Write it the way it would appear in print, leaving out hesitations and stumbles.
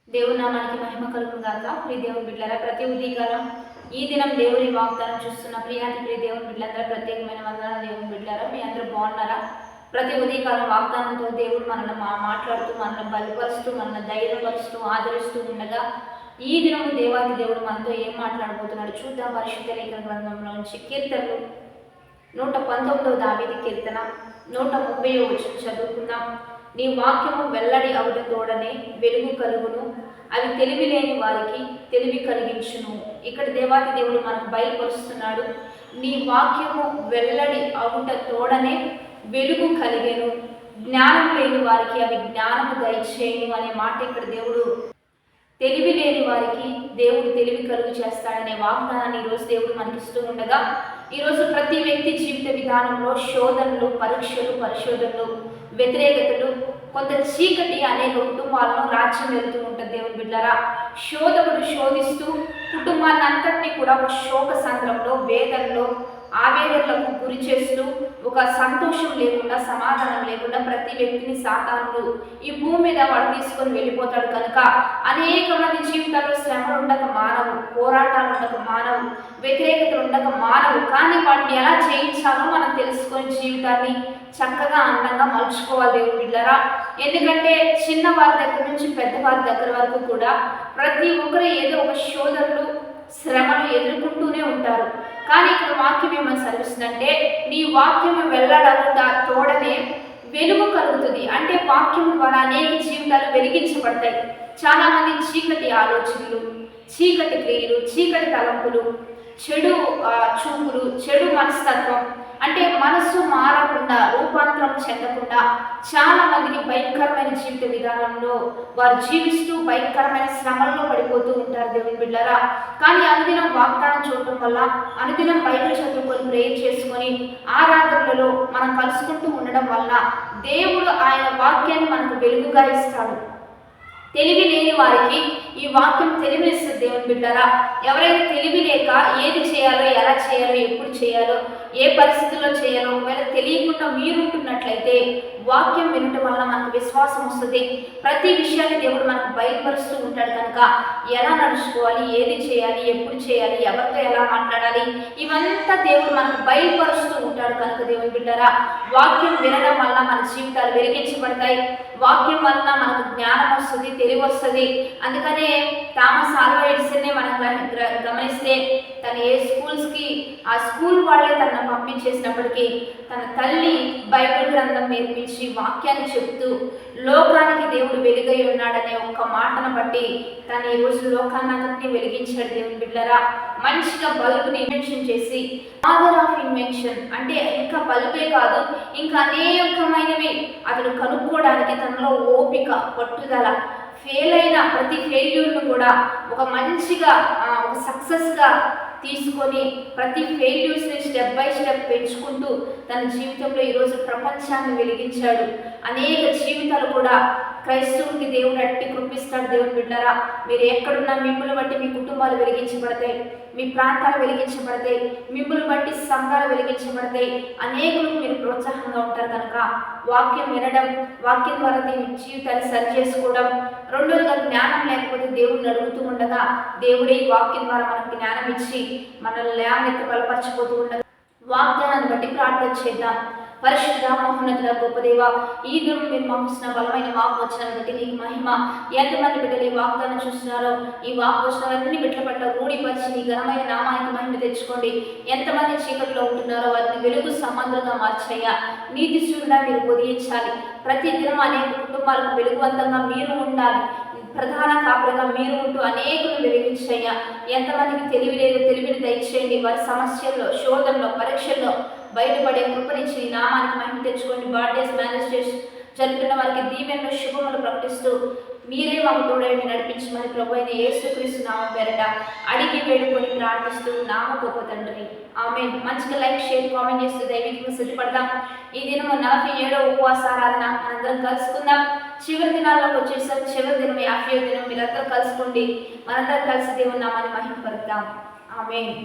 దేవుని నామానికి మహిమ కలుగును గాక. ప్రియ దేవుని బిడ్డలారా, ప్రతి ఉదయకాలం ఈ దినం దేవుని వాగ్దానం చూస్తున్న ప్రియ దేవుని బిడ్డలందరూ ప్రత్యేకమైన వందనాలు. దేవుని బిడ్డలారా, మీ అందరూ బాగున్నారా? ప్రతి ఉదయకాలం వాగ్దానంతో దేవుడు మనల్ని మాట్లాడుతూ, మనల్ని బలపరుస్తూ, మనల్ని ధైర్యపరుస్తూ, ఆదరిస్తూ ఉండగా ఈ దినము దేవాది దేవుడు మనతో ఏం మాట్లాడబోతున్నాడు చూద్దాం. పరిశుద్ధ లేఖన గ్రంథంలోంచి కీర్తనలు 119వ దావీదు కీర్తన 130వ వచనం చదువుకుందాం. నీ వాక్యము వెల్లడి అవుట తోడనే వెలుగు కలుగును, అవి తెలివి లేని వారికి తెలివి కలిగించును. ఇక్కడ దేవాది దేవుడు మనకు బయలుపరుస్తున్నాడు. నీ వాక్యము వెల్లడి అవుట తోడనే వెలుగు కలిగెను, జ్ఞానం లేని వారికి అవి జ్ఞానము దయచేయను అనే మాట ఇక్కడ దేవుడు తెలివి లేని వారికి దేవుడు తెలివి కలుగు చేస్తాడనే వాగ్దానాన్ని ఈరోజు దేవుడు మనకిస్తూ ఉండగా, ఈరోజు ప్రతి వ్యక్తి జీవిత విధానంలో శోధనలు, పరీక్షలు, పరిశోధనలు, వ్యతిరేకతలు, కొంత చీకటి అనేక కుటుంబాలను రాజ్యం వెళ్తూ ఉంటుంది. దేవుని బిడ్డలారా, శోధకుడు శోధిస్తూ కుటుంబాన్ని అంతటినీ కూడా ఒక శోక సంద్రంలో, వేదనలో, ఆవేదనలకు గురి చేస్తూ, ఒక సంతోషం లేకుండా, సమాధానం లేకుండా ప్రతి వ్యక్తిని సాతానుడు ఈ భూమి మీద వాడు తీసుకొని వెళ్ళిపోతాడు. కనుక అనేక మంది జీవితాల్లో శ్రమలు ఉండక మానవు, పోరాటాలు ఉండక మానవు, వ్యతిరేకతలు ఉండక మానవు. కానీ వాటిని ఎలా జయించాలో మనం తెలుసుకొని జీవితాన్ని చక్కగా అందంగా మలుచుకోవాలి. దేవుని బిడ్డలారా, ఎందుకంటే చిన్నవారి దగ్గర నుంచి పెద్దవారి దగ్గర వరకు కూడా ప్రతి ఒక్కరు ఏదో ఒక శోధనలు, శ్రమలు ఎదుర్కొంటూనే ఉంటారు. కానీ ఇక్కడ వాక్యం ఏమని సెలవిస్తుందంటే, నీ వాక్యం వెళ్ళడం తోడనే వెలుగు కలుగుతుంది. అంటే వాక్యం ద్వారా అనేక జీవితాలు వెలిగించబడతాయి. చాలామంది చీకటి ఆలోచనలు, చీకటి క్రియలు, చీకటి తలంపులు, చెడు చూపులు, చెడు మనస్తత్వం, అంటే మనస్సు మారకుండా, రూపాంతరం చెందకుండా చాలా మందికి భయంకరమైన జీవిత విధానంలో వారు జీవిస్తూ భయంకరమైన శ్రమల్లో పడిపోతూ ఉంటారు. దేవుని బిడ్డలారా, కానీ అనుదినం వాగ్దానం చూడటం వల్ల, అనుదినం బైబిల్ చదువుకొని ప్రేయర్ చేసుకొని ఆరాధనలలో మనం కలుసుకుంటూ ఉండడం వల్ల దేవుడు ఆయన వాక్యాన్ని మనకు వెలుగుగా ఇస్తాడు. తెలివి లేని వారికి ఈ వాక్యం తెలివినిస్తుంది. దేవుని బిడ్డలారా, ఎవరైనా తెలివి లేక ఏది చేయాలో, ఎలా చేయాలో, ఎప్పుడు చేయాలో, ఏ పరిస్థితుల్లో చేయాలో ఒకవేళ తెలియకుండా మీరుంటున్నట్లయితే వాక్యం వినటం వల్ల మనకు విశ్వాసం వస్తుంది. ప్రతి విషయాన్ని దేవుడు మనకు బయలుపరుస్తూ ఉంటాడు. కనుక ఎలా నడుచుకోవాలి, ఏది చేయాలి, ఎప్పుడు చేయాలి, ఎవరితో ఎలా మాట్లాడాలి, ఇవంతా దేవుడు మనకు బయలుపరుస్తూ ఉంటాడు. కనుక దేవుని బిడ్డలారా, వాక్యం వినడం వల్ల మన జీవితాలు వెలిగించబడతాయి. వాక్యం వలన మనకు జ్ఞానం వస్తుంది, తెలివి వస్తుంది. అందుకనే థామస్ ఆల్వా ఎడిసన్ని మనం గమనిస్తే, తను ఏ స్కూల్స్కి ఆ స్కూల్ వాళ్ళే తనను పంపించేసినప్పటికీ తన తల్లి బైబిల్ గ్రంథం నేర్పించి వాక్యాన్ని చెప్తూ లోకానికి దేవుడు వెలుగై ఉన్నాడనే ఒక్క మాటను బట్టి తను ఈ రోజు లోకాన్ని వెలిగించాడు. దేవుని బిడ్డలారా, మంచిగా బల్బుని ఇన్వెన్షన్ చేసి, ఫాదర్ ఆఫ్ ఇన్వెన్షన్ అంటే ఇంకా బల్బే కాదు, ఇంకా అనేకమైనవి అతడు కనుక్కోవడానికి తనలో ఓపిక, పట్టుదల, ఫెయిల్ అయిన ప్రతి ఫెయిల్యూర్ను కూడా ఒక మంచిగా ఒక సక్సెస్గా తీసుకొని ప్రతి ఫెయిల్యూర్స్ని స్టెప్ బై స్టెప్ పెంచుకుంటూ తన జీవితంలో ఈరోజు ప్రపంచాన్ని వెలిగించాడు. అనేక జీవితాలు కూడా క్రైస్తవునికి దేవుడు అట్టి కృపిస్తాడు. దేవుని బిడ్డలారా, మీరు ఎక్కడున్నా మిమ్మల్ని బట్టి మీ కుటుంబాలు వెలిగించబడతాయి, మీ ప్రాంతాలు వెలిగించబడతాయి, మిమ్మల్ని బట్టి సంఘాలు వెలిగించబడతాయి. అనేకులకు మీరు ప్రోత్సాహంగా ఉంటారు. కనుక వాక్యం వినడం, వాక్యం ద్వారా మీ జీవితాన్ని సరి చేసుకోవడం. రెండోదిగా జ్ఞానం లేకపోతే దేవుడిని అడుగుతూ ఉండగా దేవుడే వాక్యం ద్వారా మనకు జ్ఞానం ఇచ్చి మనల్ని లేవనెత్తి బలపరచిపోతూ ఉండగా వాగ్దానాన్ని బట్టి ప్రార్థన చేద్దాం. పరిశుద్ధ మహోన్నతుల గొప్ప దేవ, ఈ దినం మీరు మాకు ఇచ్చిన బలమైన వాక్ వచనాన్ని బట్టి నీకు మహిమ. ఎంతమంది బిడ్డలు ఈ వాగ్దానం చూస్తున్నారో ఈ వాక్ వచనాలన్నీ బిడ్డల పట్ల రూఢిపరిచి నీ ఘనమైన నామానికి మహిమ తెచ్చుకోండి. ఎంతమంది చీకటిలో ఉంటున్నారో వారిని వెలుగు సంబంధంగా మార్చయ్యా. నీతి సూర్యుడా మీరు ఉదయించాలి. ప్రతి దినం అనేక కుటుంబాలకు వెలుగువంతంగా మీరు ఉండాలి. ప్రధాన కాపురగా మీరు ఉంటూ అనేకులు వెలిగించయ్యా. ఎంతమందికి తెలివి లేదు, తెలివిని దయచేయండి. వారి సమస్యల్లో, శోధనలో, పరీక్షల్లో బయటపడే కృపనిచ్చి నీ నామానికి మహిమ తెచ్చుకోండి. బర్త్డేస్, మ్యారేజ్ డేస్ జరుగుతున్న వారికి దీవెనలు, శుభములు ప్రకటిస్తూ మీరే మాకు తోడైండి నడిపించమని ప్రభు అయిన యేసుక్రీస్తు నామం పేరట అడిగి వేడుకొని ప్రార్థిస్తూ నామ గొప్ప తండ్రి, ఆమేన్. మంచిగా లైక్, షేర్, కామెంట్ చేస్తూ దైవికంగా సిద్ధపడదాం. ఈ దినం 47వ ఉపవాసారాధన మనందరం కలుసుకుందాం. చివరి దినాల్లోకి వచ్చేసాం. చివరి దినం 50వ దినం. మీరందరూ కలుసుకోండి. మనందరం కలిసి దేవుని నామాన్ని మహిమపరుద్దాం. ఆమేన్.